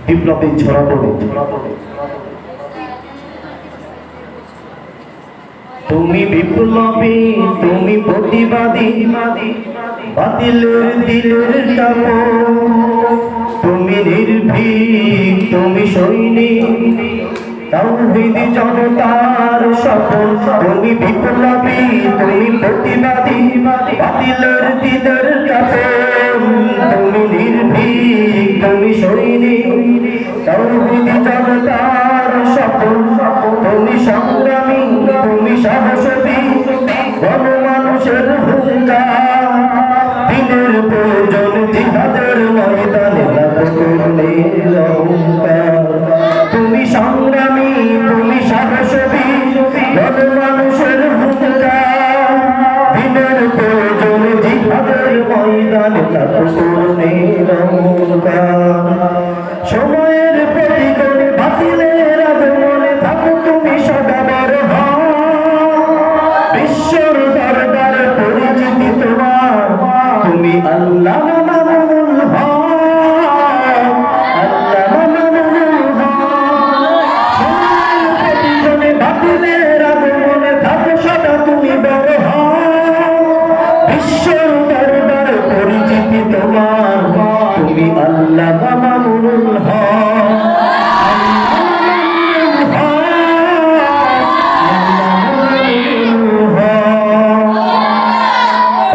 বিপ্লবী ঝরা পড়ে। তুমি বিপ্লবী, তুমি প্রতিবাদী, বাতিলের দিলের টাপো, তুমি নির্ভীক, তুমি সৈনিক, তাওহীদি জনতার সপন। তুমি বিপ্লবী, তুমি প্রতিবাদী, বাতিলের দিলের টাপো, তুমি নির্ভীক, তুমি সৈনিক, তাওহীদি জনতার সপন। তুমি সংগ্রামী, তুমি সাহসী, গণমানুষের হুঙ্কার, দিনের প্রয়োজন জিহাদের ময়দানে লাথি করলের অহংকার। তুমি সংগ্রামী, তুমি সাহসী, গণমানুষের হুঙ্কার, দিনের প্রয়োজন জিহাদের ময়দানে লাথি করলের অহংকার। সময়ের প্রতিকূলে বাতিলের আগমনে থাকো তুমি সদাবার হও, বিশ্বর দরবারে পরিচিতি তোমার, তুমি আল্লাহ মামুনুল হক, আল্লাহ মামুনুল হক। সময়ের প্রতিকূলে বাতিলের আগমনে থাকো সদা তুমি বড় হও, বিশ্বর দরবারে পরিচিতি তোমার, তুমি আল্লাহ মামুনুল হক।